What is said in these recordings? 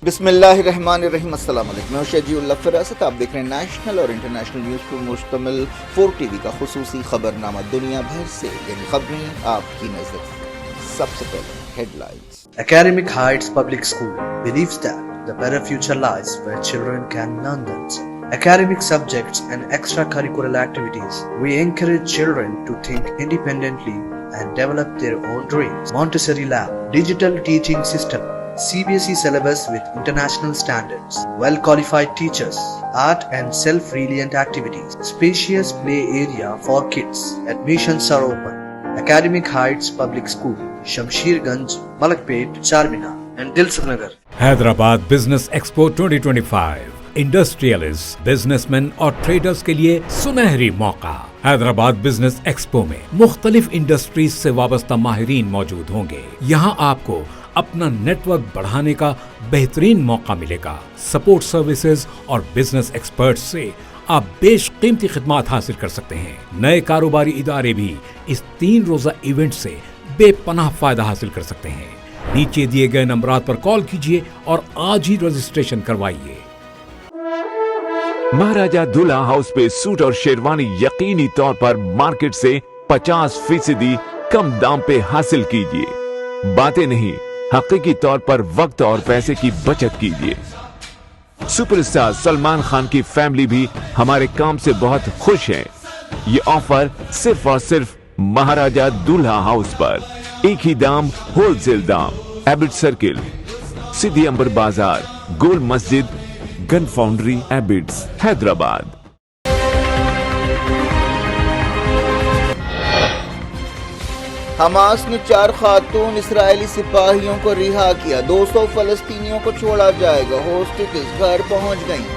بسم اللہ الرحمن الرحیم۔ السلام علیکم، میں شہجی اللہ فراست، آپ دیکھ رہے ہیں نیشنل اور انٹرنیشنل نیوز پر مشتمل 4 ٹی وی کا خصوصی خبرنامہ دنیا بھر سے، یعنی خبریں آپ کی نظر۔ سب سے پہلے headlines. Academic Heights Public School believes that the better future lies where children can learn themselves. Academic subjects and extracurricular activities. We encourage children to think independently and develop their own dreams. Montessori Lab, digital teaching system, CBSE syllabus with international standards, well-qualified teachers, art and self-reliant activities, spacious play area for kids. Admissions are open. Academic Heights Public School, Shamsherganj, Malakpet, Charminar and Dilsukh Nagar. Hyderabad business expo 2025 industrialist, businessman और traders के लिए सुनहरी मौका। Hyderabad business expo में मुख्तलिफ industries से वाबस्ता माहिरीन मौजूद होंगे। यहाँ आपको अपना नेटवर्क बढ़ाने का बेहतरीन मौका मिलेगा। सपोर्ट सर्विसेज और बिजनेस एक्सपर्ट्स से आप बेशकीमती खिदमात हासिल कर सकते हैं। नए कारोबारी इदारे भी इस 3 रोजा इवेंट से बेपनाह फायदा हासिल कर सकते हैं। नीचे दिए गए नंबरात पर कॉल कीजिए और आज ही रजिस्ट्रेशन करवाइए। महाराजा दूल्हा हाउस पे सूट और शेरवानी यकीनी तौर पर मार्केट से 50% कम दाम पे हासिल कीजिए। बातें नहीं, हकीकी तौर पर वक्त और पैसे की बचत कीजिए। सुपरस्टार सलमान खान की फैमिली भी हमारे काम से बहुत खुश है। ये ऑफर सिर्फ और सिर्फ महाराजा दूल्हा हाउस पर, एक ही दाम, होलसेल दाम। एबिट सर्किल, सिद्धि अंबर बाजार, गोल मस्जिद, gun foundry, Abids, Hyderabad. Hamas ने 4 खातून इसराइली सिपाहियों को रिहा किया। 200 फलस्तीनियों को छोड़ा जाएगा। होस्टेजेस घर पहुंच गईं।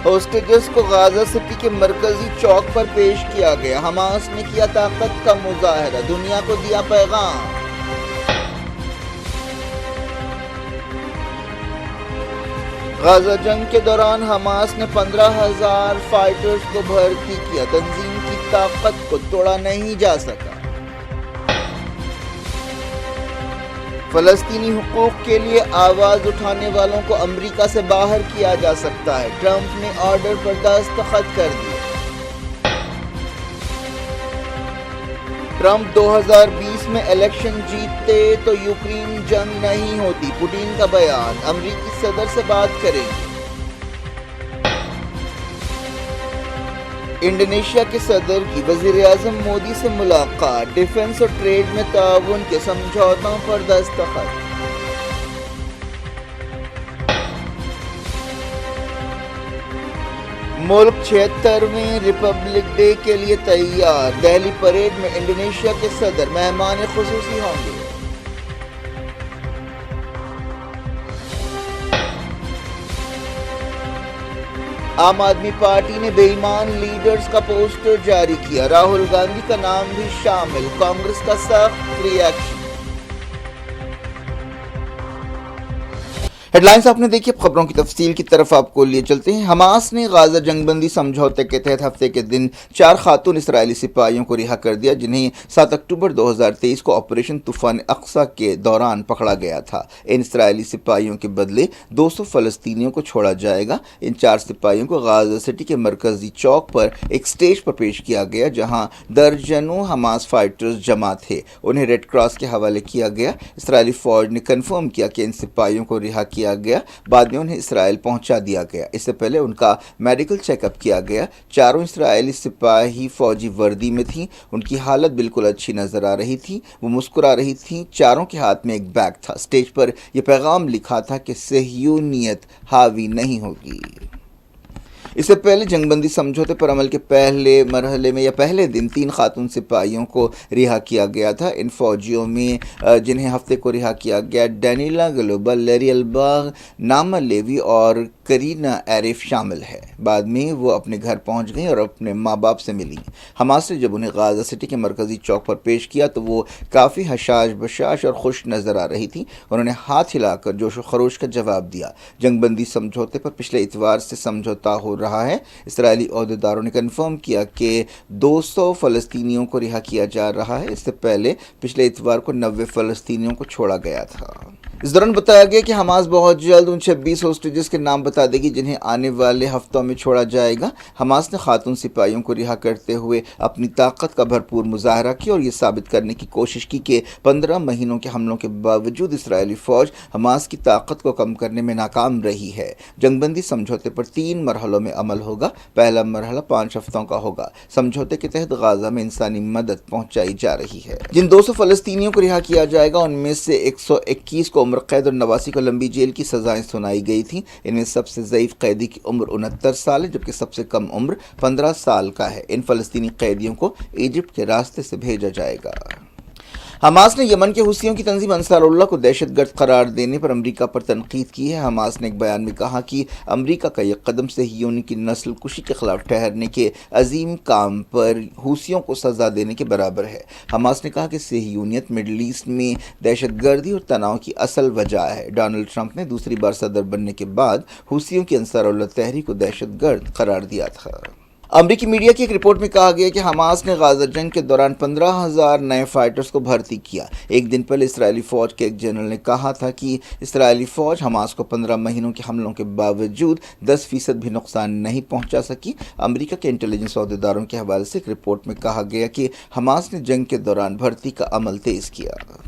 होस्टेजेस को गाजा सिटी के मरकजी चौक पर पेश किया गया। हमास ने किया ताकत का मुजाहरा, दुनिया को दिया पैगाम। गाजा जंग के दौरान हमास ने 15,000 फाइटर्स को भर्ती किया। तंजीम की ताकत को तोड़ा नहीं जा सका। फलस्तीनी हुकूक के लिए आवाज उठाने वालों को अमेरिका से बाहर किया जा सकता है। ट्रंप ने ऑर्डर पर दस्तखत कर दिए। ट्रंप 2020 में इलेक्शन जीतते तो यूक्रेन जंग नहीं होती, पुतिन का बयान। अमेरिकी सदर से बात करेंगे। इंडोनेशिया के सदर की वज़ीर-ए-आज़म मोदी से मुलाकात। डिफेंस और ट्रेड में ताउन के समझौतों पर दस्तखत। मुल्क 76वें रिपब्लिक डे के लिए तैयार। दिल्ली परेड में इंडोनेशिया के सदर मेहमान खुसूसी होंगे। आम आदमी पार्टी ने बेईमान लीडर्स का पोस्टर जारी किया। राहुल गांधी का नाम भी शामिल। कांग्रेस का सख्त रिएक्शन। हेडलाइंस आपने देखी। अब खबरों की तफसील की तरफ आपको लिए चलते हैं। हमास ने गाजा जंगबंदी समझौते के तहत हफ्ते के दिन 4 खातून इसराइली सिपाहियों को रिहा कर दिया, जिन्हें 7 अक्टूबर 2023 को ऑपरेशन तूफान अक्सा के दौरान पकड़ा गया था। इन इसराइली सिपाहियों के बदले 200 फलस्तीनियों को छोड़ा जाएगा। इन 4 सिपाहियों को गाजा सिटी के मरकजी चौक पर एक स्टेज पर पेश किया गया, जहां दर्जनों हमास फाइटर्स जमा थे। उन्हें रेड क्रॉस के हवाले किया गया। इसराइली फौज ने कन्फर्म किया कि इन सिपाहियों को रिहा किया गया। बाद में उन्हें इसराइल पहुंचा दिया गया। इससे पहले उनका मेडिकल चेकअप किया गया। चारों इसराइली सिपाही फौजी वर्दी में थीं। उनकी हालत बिल्कुल अच्छी नजर आ रही थी। वो मुस्कुरा रही थीं। चारों के हाथ में एक बैग था। स्टेज पर यह पैगाम लिखा था कि सहयूनियत हावी नहीं होगी। इससे पहले जंगबंदी समझौते पर अमल के पहले मरहले में या पहले दिन 3 खातून सिपाहियों को रिहा किया गया था। इन फौजियों में जिन्हें हफ्ते को रिहा किया गया, डैनिला ग्लोबल, लेरी अलबाग, नामा लेवी और करीना आरिफ शामिल है। बाद में वो अपने घर पहुंच गईं और अपने माँ बाप से मिली। हमास ने जब उन्हें गाजा सिटी के मरकजी चौक पर पेश किया तो वो काफ़ी हशाश बशाश और खुश नज़र आ रही थी। उन्होंने हाथ हिलाकर जोश व खरोश का जवाब दिया। जंगबंदी समझौते पर पिछले इतवार से समझौता हो रहा है। इसराइली अहदेदारों ने कन्फर्म किया कि 200 फ़लस्तीनियों को रिहा किया जा रहा है। इससे पहले पिछले इतवार को 90 फ़लस्तीनियों को छोड़ा गया था। इस दौरान बताया गया कि हमास बहुत जल्द उन 26 होस्टेजेस के नाम बता देगी जिन्हें आने वाले हफ्तों में छोड़ा जाएगा। हमास ने खातून सिपाहियों को रिहा करते हुए अपनी ताकत का भरपूर मुजाहरा किया और ये साबित करने की कोशिश की कि 15 महीनों के हमलों के बावजूद इसराइली फौज हमास की ताकत को कम करने में नाकाम रही है। जंगबंदी समझौते पर 3 मरहलों में अमल होगा। पहला मरहला 5 हफ्तों का होगा। समझौते के तहत गाजा में इंसानी मदद पहुंचाई जा रही है। जिन 200 फलस्तीनियों को रिहा किया जाएगा उनमें से 121 को उम्र कैद और 89 को लंबी जेल की सजाएं सुनाई गई थी। इनमें सबसे ज़ईफ कैदी की उम्र 69 साल है जबकि सबसे कम उम्र 15 साल का है। इन फलस्तीनी कैदियों को इजिप्ट के रास्ते से भेजा जाएगा। हमास ने यमन के हुसियों की तंजीम अंसारुल्लाह को दहशतगर्द करार देने पर अमरीका पर तनकीद की है। हमास ने एक बयान में कहा कि अमरीका का यह कदम सहियोनी की नस्ल कुशी के खिलाफ ठहरने के अजीम काम पर हुसियों को सजा देने के बराबर है। हमास ने कहा कि सहियूनियत मिडल ईस्ट में दहशतगर्दी और तनाव की असल वजह है। डोनाल्ड ट्रंप ने दूसरी बार सदर बनने के बाद हुसियों की अंसारुल्लाह तहरीक को दहशतगर्द करार दिया था। अमरीकी मीडिया की एक रिपोर्ट में कहा गया कि हमास ने गाजा जंग के दौरान 15,000 नए फाइटर्स को भर्ती किया। एक दिन पहले इसराइली फ़ौज के एक जनरल ने कहा था कि इसराइली फ़ौज हमास को 15 महीनों के हमलों के बावजूद 10% भी नुकसान नहीं पहुंचा सकी। अमरीका के इंटेलिजेंस अहदेदारों के हवाले से एक रिपोर्ट में कहा गया कि हमास ने जंग के दौरान भर्ती का अमल तेज़ किया।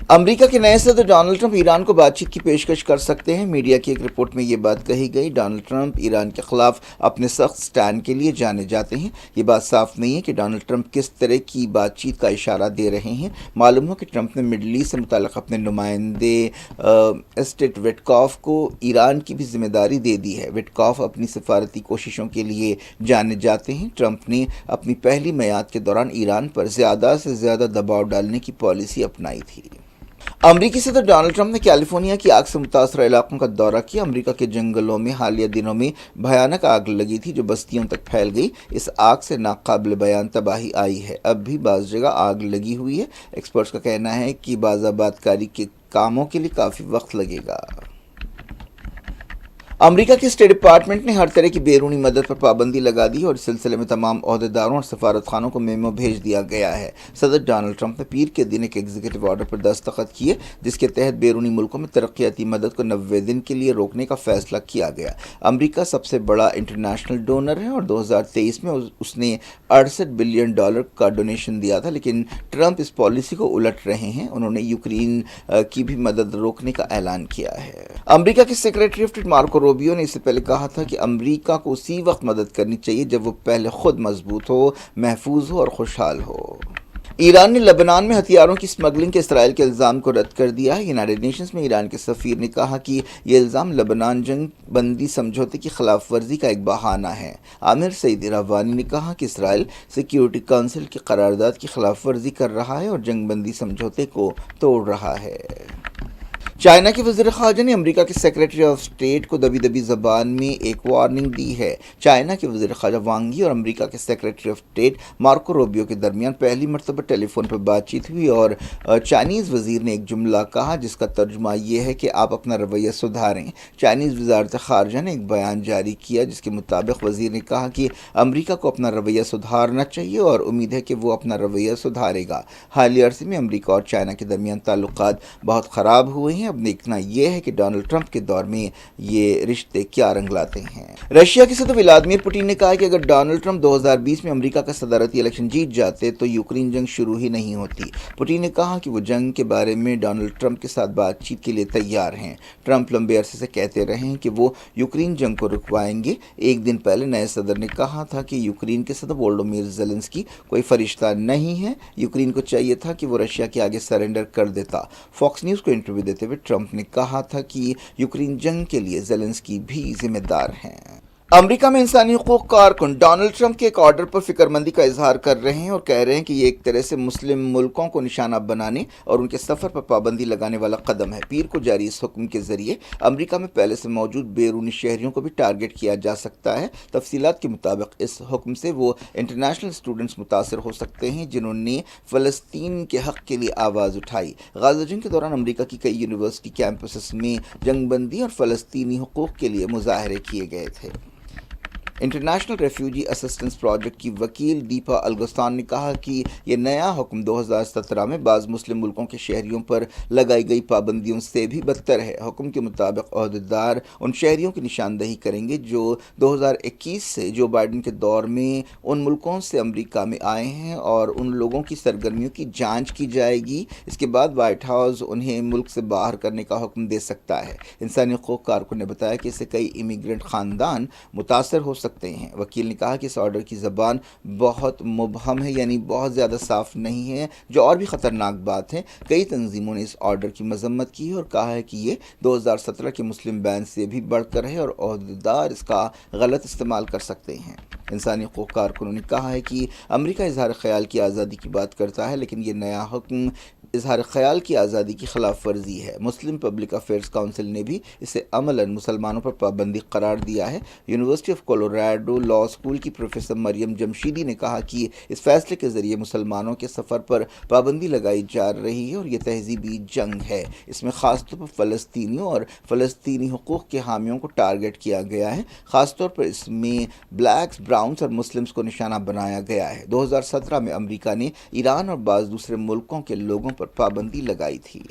अमरीका के नए सदर डोनाल्ड ट्रंप ईरान को बातचीत की पेशकश कर सकते हैं। मीडिया की एक रिपोर्ट में ये बात कही गई। डोनाल्ड ट्रंप ईरान के खिलाफ अपने सख्त स्टैंड के लिए जाने जाते हैं। ये बात साफ नहीं है कि डोनाल्ड ट्रंप किस तरह की बातचीत का इशारा दे रहे हैं। मालूम हो कि ट्रंप ने मिडल ईस्ट से मुताल्लिक़ अपने नुमाइंदे एस्टेट विटकॉफ को ईरान की भी जिम्मेदारी दे दी है। विटकॉफ अपनी सफारती कोशिशों के लिए जाने जाते हैं। ट्रंप ने अपनी पहली मियाद के दौरान ईरान पर ज़्यादा से ज़्यादा दबाव डालने की पॉलिसी अपनाई थी। अमरीकी सदर डोनाल्ड ट्रंप ने कैलिफोर्निया की आग से मुतासर इलाकों का दौरा किया। अमरीका के जंगलों में हालिया दिनों में भयानक आग लगी थी जो बस्तियों तक फैल गई। इस आग से नाकाबिल बयान तबाही आई है। अब भी बाज़ जगह आग लगी हुई है। एक्सपर्ट्स का कहना है कि बाज़ाबादकारी के कामों के लिए काफ़ी वक्त लगेगा। अमरीका के स्टेट डिपार्टमेंट ने हर तरह की बैरूनी मदद पर पाबंदी लगा दी और इस सिलसिले में तमाम ओहदेदारों और सफारतखानों को मेमो भेज दिया गया है। सदर डोनाल्ड ट्रंप ने पीर के दिन एक एग्जीक्यूटिव ऑर्डर पर दस्तखत किए जिसके तहत बैरूनी मुल्कों में तरक्याती मदद को 90 दिन के लिए रोकने का फैसला किया गया। अमरीका सबसे बड़ा इंटरनेशनल डोनर है और 2023 में उसने $68 बिलियन का डोनेशन दिया था, लेकिन ट्रंप इस पॉलिसी को उलट रहे हैं। उन्होंने यूक्रेन की भी मदद रोकने का ऐलान किया है। अमरीका के secretary of state Marco Rubio ने इससे पहले कहा था कि अमरीका को उसी वक्त मदद करनी चाहिए जब वो पहले खुद मजबूत हो, महफूज हो और खुशहाल हो। ईरान ने लबनान में हथियारों की स्मगलिंग के इसराइल के इल्ज़ाम को रद्द कर दिया है। यूनाइटेड नेशंस में ईरान के सफ़ीर ने कहा कि ये इल्ज़ाम लबनान जंग बंदी समझौते की खिलाफ वर्जी का एक बहाना है। आमिर सईद इरावानी ने कहा कि इसराइल सिक्योरिटी काउंसिल की करारदाद की खिलाफ वर्जी कर रहा है और जंग बंदी समझौते को तोड़ रहा है। चाइना के वज़ीर ख़ारजा ने अमेरिका के सेक्रेटरी ऑफ स्टेट को दबी दबी ज़बान में एक वार्निंग दी है। चाइना के वज़ीर ख़ारजा वांग यी और अमेरिका के secretary of state Marco Rubio के दरमियान पहली मरतबा टेलीफोन पर बातचीत हुई और चाइनीज़ वज़ीर ने एक जुमला कहा जिसका तर्जुमा ये है कि आप अपना रवैया सुधारें। चाइनीज़ वज़ारत ख़ारजा ने एक बयान जारी किया जिसके मुताबिक वज़ीर ने कहा कि अमेरिका को अपना रवैया सुधारना चाहिए और उम्मीद है कि वो अपना रवैया सुधारेगा। हालिया अरसे में अमेरिका और चाइना के दरमियान ताल्लुकात बहुत ख़राब हुए हैं। अब देखना यह है कि डोनाल्ड ट्रंप के दौर में ये रिश्ते क्या रंग लाते हैं। रशिया के सदर व्लादिमीर पुतिन ने कहा कि अगर डोनाल्ड ट्रंप 2020 में अमेरिका का सदारती इलेक्शन जीत जाते तो यूक्रेन जंग शुरू ही नहीं होती। पुतिन ने कहा कि वो जंग के बारे में डोनाल्ड ट्रंप के साथ बातचीत के लिए तैयार हैं। ट्रंप लंबे अरसे से कहते रहे हैं कि वो यूक्रेन जंग को रुकवाएंगे। एक दिन पहले नए सदर ने कहा था कि यूक्रेन के सदर वोलोदिमीर ज़ेलेंस्की कोई फरिश्ता नहीं है। यूक्रेन को चाहिए था कि वो रशिया के आगे सरेंडर कर देता। फॉक्स न्यूज़ को इंटरव्यू देते हुए ट्रंप ने कहा था कि यूक्रेन जंग के लिए ज़ेलेंस्की भी जिम्मेदार हैं। अमेरिका में इंसानी हुकूक कारकुन डोनाल्ड ट्रंप के एक ऑर्डर पर फिक्रमंदी का इजहार कर रहे हैं और कह रहे हैं कि ये एक तरह से मुस्लिम मुल्कों को निशाना बनाने और उनके सफ़र पर पाबंदी लगाने वाला कदम है। पीर को जारी इस हुक्म के जरिए अमेरिका में पहले से मौजूद बैरूनी शहरियों को भी टारगेट किया जा सकता है। तफसीलात के मुताबिक इस हुक्म से वो इंटरनेशनल स्टूडेंट्स मुतासर हो सकते हैं जिन्होंने फ़लस्तीन के हक़ के लिए आवाज़ उठाई। गाज़ा जंग के दौरान अमेरिका की कई यूनिवर्सिटी कैंपसेस में जंगबंदी और फ़लस्तीनी हुकूक के लिए मुजाहरे किए गए थे। انٹرنیشنل ریفیوجی اسسٹنس پروجیکٹ کی وکیل دیپا الگستان نے کہا کہ یہ نیا حکم 2017 میں بعض مسلم ملکوں کے شہریوں پر لگائی گئی پابندیوں سے بھی بدتر ہے۔ حکم کے مطابق عہدیدار ان شہریوں کی نشاندہی کریں گے جو 2021 سے جو بائیڈن کے دور میں ان ملکوں سے امریکہ میں آئے ہیں اور ان لوگوں کی سرگرمیوں کی جانچ کی جائے گی۔ اس کے بعد وائٹ ہاؤس انہیں ملک سے باہر کرنے کا حکم دے سکتا ہے۔ انسانی حقوق کارکن نے بتایا کہ اس سے کئی امیگرنٹ خاندان متاثر ہو سکتے ہیں۔ وکیل نے کہا کہ اس آرڈر کی زبان بہت مبہم ہے، یعنی بہت زیادہ صاف نہیں ہے، جو اور بھی خطرناک بات ہے۔ کئی تنظیموں نے اس آرڈر کی مذمت کی ہے اور کہا ہے کہ یہ 2017 کے مسلم بین سے بھی بڑھ کر ہے اور عہدیدار اس کا غلط استعمال کر سکتے ہیں۔ انسانی حقوق کارکنوں نے کہا ہے کہ امریکہ اظہار خیال کی آزادی کی بات کرتا ہے، لیکن یہ نیا حکم اظہار خیال کی آزادی کی خلاف ورزی ہے۔ مسلم پبلک افیئرز کونسل نے بھی اسے عملاً مسلمانوں پر پابندی قرار دیا ہے۔ University of Colorado law school کی پروفیسر مریم جمشیدی نے کہا کہ اس فیصلے کے ذریعے مسلمانوں کے سفر پر پابندی لگائی جا رہی ہے اور یہ تہذیبی جنگ ہے۔ اس میں خاص طور پر فلسطینیوں اور فلسطینی حقوق کے حامیوں کو ٹارگٹ کیا گیا ہے۔ خاص طور پر اس میں بلیکس، براؤنز اور مسلمز کو نشانہ بنایا گیا ہے۔ 2017 میں امریکہ نے ایران اور بعض دوسرے ملکوں کے لوگوں پر پابندی لگائی تھی۔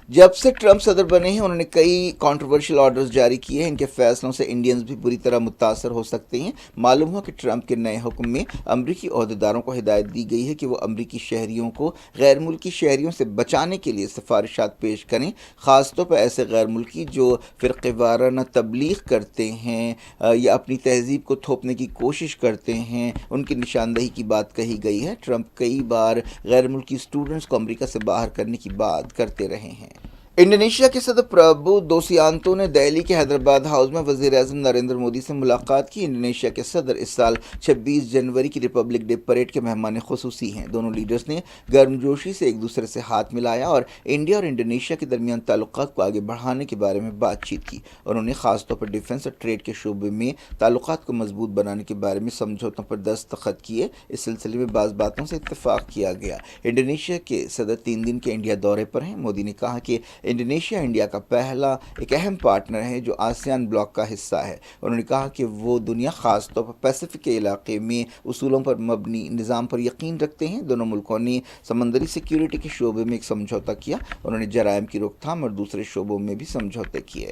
جب سے ٹرمپ صدر بنے ہیں انہوں نے کئی کنٹروورشل آرڈرز جاری کیے ہیں۔ ان کے فیصلوں سے انڈینز بھی بری طرح متاثر ہو سکتے ہیں۔ معلوم ہوا کہ ٹرمپ کے نئے حکم میں امریکی عہدیداروں کو ہدایت دی گئی ہے کہ وہ امریکی شہریوں کو غیر ملکی شہریوں سے بچانے کے لیے سفارشات پیش کریں، خاص طور پر ایسے غیر ملکی جو فرقہ وارانہ تبلیغ کرتے ہیں یا اپنی تہذیب کو تھوپنے کی کوشش کرتے ہیں، ان کی نشاندہی کی بات کہی گئی ہے۔ ٹرمپ کئی بار غیر ملکی اسٹوڈنٹس کو امریکہ سے باہر کرنے کی بات کرتے رہے ہیں۔ انڈونیشیا کے صدر پرابو دوسیانتو نے دہلی کے حیدرآباد ہاؤس میں وزیر اعظم نریندر مودی سے ملاقات کی۔ انڈونیشیا کے صدر اس سال 26 جنوری کی ریپبلک ڈے پریڈ کے مہمان خصوصی ہیں۔ دونوں لیڈرز نے گرمجوشی سے ایک دوسرے سے ہاتھ ملایا اور انڈیا اور انڈونیشیا کے درمیان تعلقات کو آگے بڑھانے کے بارے میں بات چیت کی۔ انہوں نے خاص طور پر ڈیفنس اور ٹریڈ کے شعبے میں تعلقات کو مضبوط بنانے کے بارے میں سمجھوتوں پر دستخط کیے۔ اس سلسلے میں بعض باتوں سے اتفاق کیا گیا۔ انڈونیشیا کے صدر 3 دن کے انڈیا دورے پر ہیں۔ مودی نے کہا کہ انڈونیشیا انڈیا کا پہلا ایک اہم پارٹنر ہے جو آسیان بلاک کا حصہ ہے۔ انہوں نے کہا کہ وہ دنیا خاص طور پر پیسفک کے علاقے میں اصولوں پر مبنی نظام پر یقین رکھتے ہیں۔ دونوں ملکوں نے سمندری سیکیورٹی کے شعبے میں ایک سمجھوتہ کیا۔ انہوں نے جرائم کی روک تھام اور دوسرے شعبوں میں بھی سمجھوتے کیے۔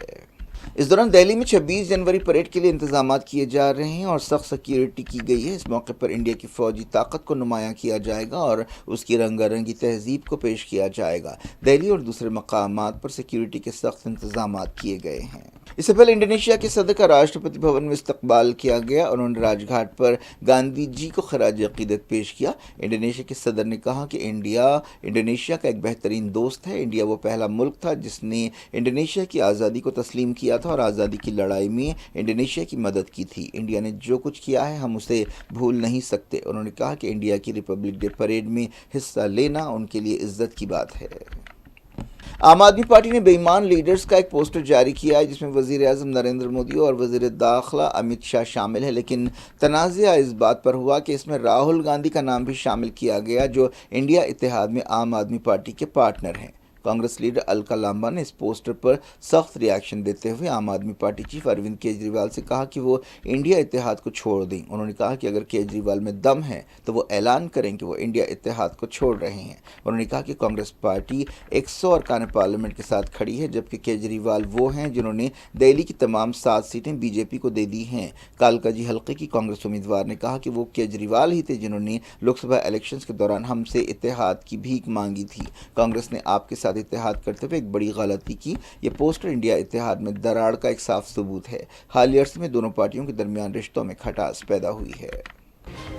اس دوران دہلی میں 26 جنوری پریڈ کے لیے انتظامات کیے جا رہے ہیں اور سخت سیکیورٹی کی گئی ہے۔ اس موقع پر انڈیا کی فوجی طاقت کو نمایاں کیا جائے گا اور اس کی رنگا رنگی تہذیب کو پیش کیا جائے گا۔ دہلی اور دوسرے مقامات پر سیکیورٹی کے سخت انتظامات کیے گئے ہیں۔ اس سے پہلے انڈونیشیا کے صدر کا راشٹرپتی بھون میں استقبال کیا گیا۔ انہوں نے راج گھاٹ پر گاندھی جی کو خراج عقیدت پیش کیا۔ انڈونیشیا کے صدر نے کہا کہ انڈیا انڈونیشیا کا ایک بہترین دوست ہے۔ انڈیا وہ پہلا ملک تھا جس نے انڈونیشیا کی آزادی کو تسلیم کیا تھا اور آزادی کی لڑائی میں انڈونیشیا کی مدد کی تھی۔ انڈیا نے جو کچھ کیا ہے ہم اسے بھول نہیں سکتے۔ انہوں نے کہا کہ انڈیا کی ریپبلک ڈے پریڈ میں حصہ لینا ان کے لیے عزت کی بات ہے۔ عام آدمی پارٹی نے بے ایمان لیڈرز کا ایک پوسٹر جاری کیا ہے جس میں وزیر اعظم نریندر مودی اور وزیر داخلہ امت شاہ شامل ہیں، لیکن تنازعہ اس بات پر ہوا کہ اس میں راہل گاندھی کا نام بھی شامل کیا گیا جو انڈیا اتحاد میں عام آدمی پارٹی کے پارٹنر ہیں۔ کانگریس لیڈر الکا لامبا نے اس پوسٹر پر سخت ریاکشن دیتے ہوئے عام آدمی پارٹی چیف اروند کیجریوال سے کہا کہ وہ انڈیا اتحاد کو چھوڑ دیں۔ انہوں نے کہا کہ اگر کیجریوال میں دم ہے تو وہ اعلان کریں کہ وہ انڈیا اتحاد کو چھوڑ رہے ہیں۔ انہوں نے کہا کہ کانگریس پارٹی 100 ارکان پارلیمنٹ کے ساتھ کھڑی ہے جبکہ کیجریوال وہ ہیں جنہوں نے دہلی کی تمام 7 سیٹیں بی جے پی کو دے دی ہیں۔ کالکا جی حلقے کی کانگریس امیدوار نے کہا کہ وہ کیجریوال ہی تھے جنہوں نے لوک سبھا الیکشنز کے دوران ہم سے اتحاد کی بھیک مانگی تھی۔ کانگریس نے آپ کے ساتھ اتحاد کرتے ہوئے ایک بڑی غلطی کی۔ یہ پوسٹر انڈیا اتحاد میں دراڑ کا ایک صاف ثبوت ہے۔ حالیہ عرصے میں دونوں پارٹیوں کے درمیان رشتوں میں کھٹاس پیدا ہوئی ہے۔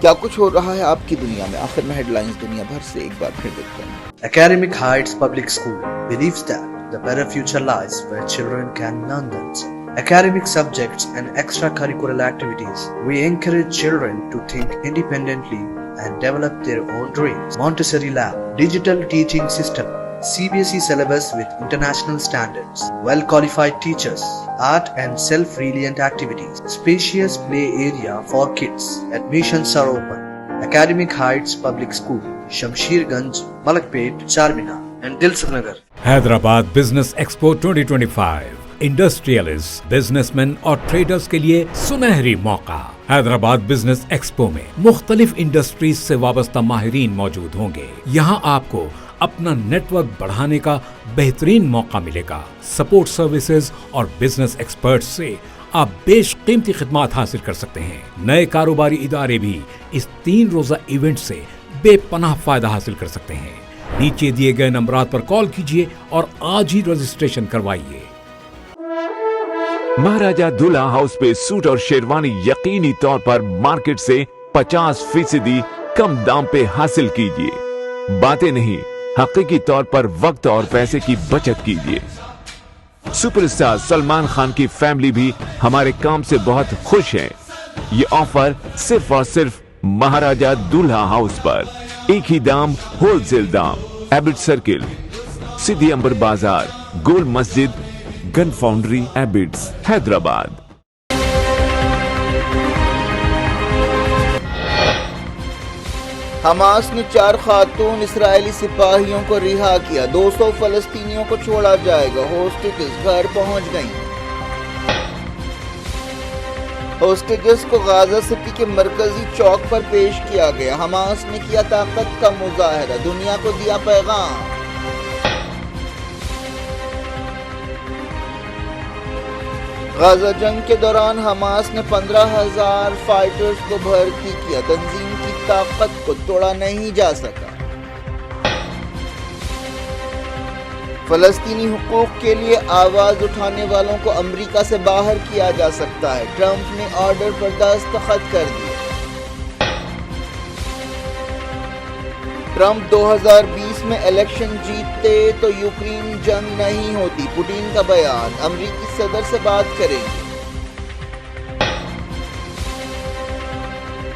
کیا کچھ ہو رہا ہے آپ کی دنیا میں؟ آخر میں ہیڈ لائنز دنیا بھر سے ایک بار پھر دیکھتے ہیں۔ Academic Heights Public School believes that the better future lies where children can learn themselves. Academic subjects and extracurricular activities. We encourage children to think independently and develop their own dreams. Montessori Lab, digital teaching system, CBSE syllabus with international standards, well-qualified teachers, art and self-reliant activities, spacious play area for kids. Admissions are open. Academic Heights Public School, Shamsherganj, Malakpet, Charminar and Dilsukh Nagar. Hyderabad business expo 2025 industrialist, business man اور traders کے لیے سنہری موقع۔ Hyderabad business expo में मुख्तलिफ industries से वाबस्ता माहिरीन मौजूद होंगे। यहाँ आपको अपना नेटवर्क बढ़ाने का बेहतरीन मौका मिलेगा। सपोर्ट सर्विसेज और बिजनेस एक्सपर्ट्स से आप बेशकीमती खिदमात हासिल कर सकते हैं। नए कारोबारी इदारे भी इस 3 रोजा इवेंट से बेपनाह फायदा हासिल कर सकते हैं। नीचे दिए गए नंबरात पर कॉल कीजिए और आज ही रजिस्ट्रेशन करवाइए। महाराजा दुल्हा हाउस पे सूट और शेरवानी यकीनी तौर पर मार्केट से 50% कम दाम पे हासिल कीजिए। बातें नहीं, हकीकी तौर पर वक्त और पैसे की बचत कीजिए। सुपरस्टार सलमान खान की फैमिली भी हमारे काम से बहुत खुश है। ये ऑफर सिर्फ और सिर्फ महाराजा दुल्हा हाउस पर। एक ही दाम, होलसेल दाम। एबिट सर्किल, सिटी अंबर बाजार, गोल मस्जिद, gun foundry, Abids, Hyderabad. Hamas ने 4 खातून इसराइली सिपाहियों को रिहा किया। 200 फलस्तीनियों को छोड़ा जाएगा। होस्टेजेस घर पहुंच गईं। होस्टेजेस को गाजा सिटी के मरकजी चौक पर पेश किया गया। हमास ने किया ताकत का मुजाहरा, दुनिया को दिया पैगाम। गाजा जंग के दौरान हमास ने 15,000 फाइटर्स को भर्ती किया। तंजीम की ताकत को तोड़ा नहीं जा सका। फलस्तीनी हुकूक के लिए आवाज उठाने वालों को अमेरिका से बाहर किया जा सकता है। ट्रंप ने ऑर्डर पर दस्तखत कर दिए। ट्रंप 2020 में इलेक्शन जीतते तो यूक्रेन जंग नहीं होती। पुतिन का बयान, अमेरिकी सदर से बात करेंगे।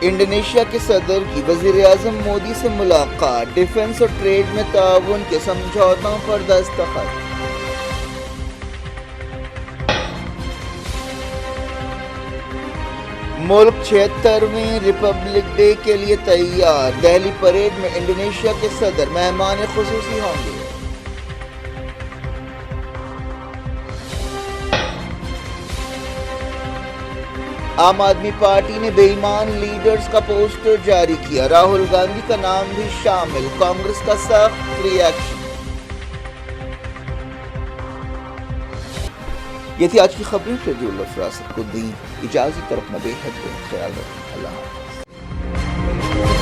इंडोनेशिया के सदर की वज़ीर-ए-आज़म मोदी से मुलाकात। डिफेंस और ट्रेड में ताउन के समझौतों पर दस्तखत। मुल्क 76वें रिपब्लिक डे के लिए तैयार। दिल्ली परेड में इंडोनेशिया के सदर मेहमान खुसूसी होंगे। आम आदमी पार्टी ने बेईमान लीडर्स का पोस्टर जारी किया। राहुल गांधी का नाम भी शामिल। कांग्रेस का सख्त रिएक्शन। ये थी आज की खबरें। शजीउल अफराज को दी इजाजत और अपना बेहद ख्याल रखें। अल्लाह हाफ़िज़।